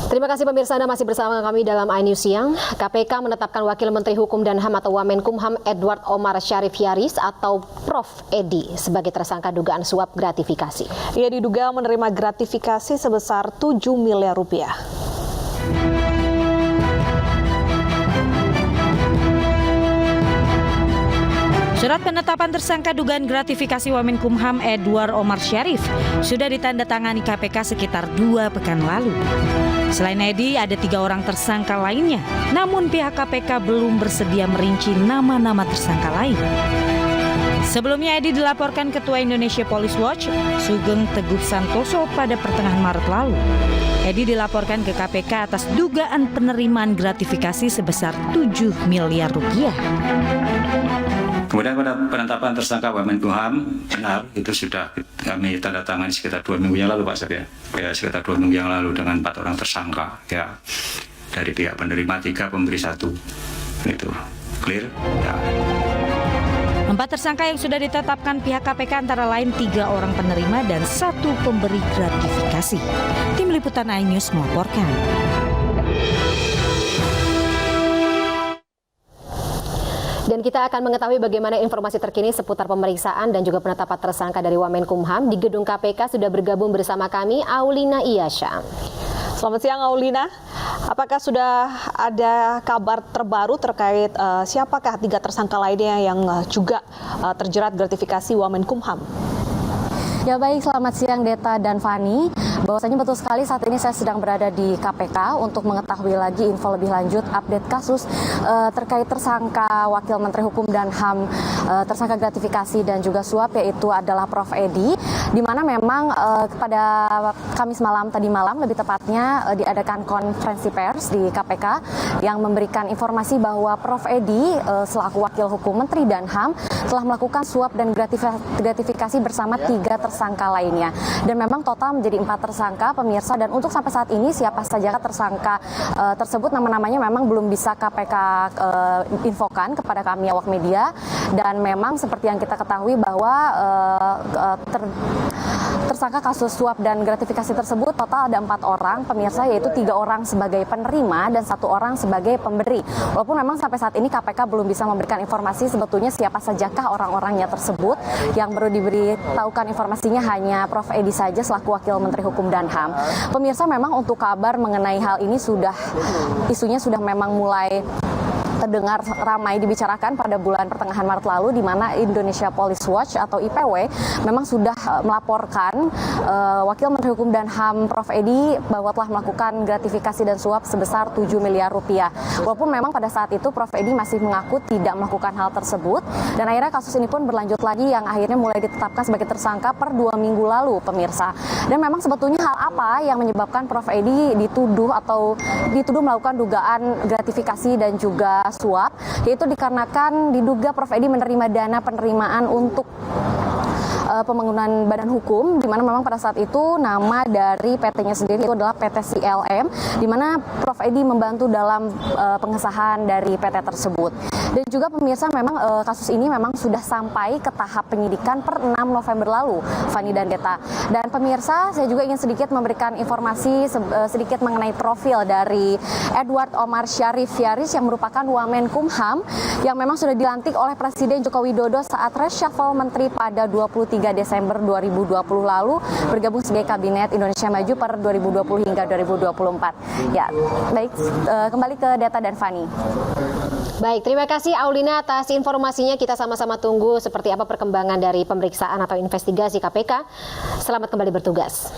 Terima kasih pemirsa, Anda masih bersama kami dalam iNews Siang. KPK menetapkan Wakil Menteri Hukum dan HAM atau Wamenkumham Edward Omar Syarif Yaris atau Prof. Edi sebagai tersangka dugaan suap gratifikasi. Ia diduga menerima gratifikasi sebesar 7 miliar rupiah. Surat penetapan tersangka dugaan gratifikasi Wamenkumham Edward Omar Syarif sudah ditandatangani KPK sekitar 2 pekan lalu. Selain Edi, ada 3 orang tersangka lainnya, namun pihak KPK belum bersedia merinci nama-nama tersangka lain. Sebelumnya Edi dilaporkan Ketua Indonesia Police Watch, Sugeng Teguh Santoso pada pertengahan Maret lalu. Edi dilaporkan ke KPK atas dugaan penerimaan gratifikasi sebesar 7 miliar rupiah. Kemudian pada penetapan tersangka Wamenkumham, benar itu sudah kami tanda tangan sekitar 2 minggu yang lalu Pak Sir, ya sekitar 2 minggu yang lalu dengan 4 orang tersangka ya, dari pihak penerima 3, pemberi 1, itu clear ya. 4 tersangka yang sudah ditetapkan pihak KPK antara lain 3 orang penerima dan 1 pemberi gratifikasi. Tim Liputan iNews melaporkan. Dan kita akan mengetahui bagaimana informasi terkini seputar pemeriksaan dan juga penetapan tersangka dari Wamenkumham. Di gedung KPK sudah bergabung bersama kami Aulina Iyasha. Selamat siang Aulina, apakah sudah ada kabar terbaru terkait siapakah 3 tersangka lainnya yang juga terjerat gratifikasi Wamenkumham? Ya baik, selamat siang Deta dan Fani. Bahwasanya betul sekali saat ini saya sedang berada di KPK untuk mengetahui lagi info lebih lanjut update kasus terkait tersangka Wakil Menteri Hukum dan HAM tersangka gratifikasi dan juga suap, yaitu adalah Prof. Edi, di mana memang pada Kamis malam tadi malam lebih tepatnya diadakan konferensi pers di KPK yang memberikan informasi bahwa Prof. Edi selaku Wakil Hukum Menteri dan HAM telah melakukan suap dan gratifikasi bersama 3 tersangka lainnya, dan memang total menjadi 4 tersangka pemirsa. Dan untuk sampai saat ini siapa saja tersangka tersebut nama-namanya memang belum bisa KPK infokan kepada kami awak media. Dan memang seperti yang kita ketahui bahwa tersangka kasus suap dan gratifikasi tersebut total ada 4 orang pemirsa, yaitu 3 orang sebagai penerima dan 1 orang sebagai pemberi. Walaupun memang sampai saat ini KPK belum bisa memberikan informasi sebetulnya siapa sajakah orang-orangnya tersebut. Yang baru diberitahukan informasinya hanya Prof. Edi saja selaku Wakil Menteri Hukum dan HAM. Pemirsa, memang untuk kabar mengenai hal ini isunya sudah memang mulai terdengar ramai dibicarakan pada bulan pertengahan Maret lalu, di mana Indonesia Police Watch atau IPW memang sudah melaporkan Wakil Menteri Hukum dan HAM Prof. Edi bahwa telah melakukan gratifikasi dan suap sebesar 7 miliar rupiah. Walaupun memang pada saat itu Prof. Edi masih mengaku tidak melakukan hal tersebut, dan akhirnya kasus ini pun berlanjut lagi yang akhirnya mulai ditetapkan sebagai tersangka per 2 minggu lalu pemirsa. Dan memang sebetulnya hal apa yang menyebabkan Prof. Edi dituduh melakukan dugaan gratifikasi dan juga suap, yaitu dikarenakan diduga Prof. Edi menerima dana penerimaan untuk pembangunan badan hukum, di mana memang pada saat itu nama dari PT-nya sendiri itu adalah PT CLM, di mana Prof. Edi membantu dalam pengesahan dari PT tersebut. Dan juga pemirsa, memang kasus ini memang sudah sampai ke tahap penyidikan per 6 November lalu, Fani dan Deta. Dan pemirsa, saya juga ingin sedikit memberikan informasi sedikit mengenai profil dari Edward Omar Syarif Yaris yang merupakan Wamenkumham yang memang sudah dilantik oleh Presiden Joko Widodo saat reshuffle menteri pada 23 Desember 2020 lalu, bergabung sebagai Kabinet Indonesia Maju per 2020 hingga 2024. Ya, baik, kembali ke Deta dan Fani. Baik, terima kasih Aulina atas informasinya. Kita sama-sama tunggu seperti apa perkembangan dari pemeriksaan atau investigasi KPK. Selamat kembali bertugas.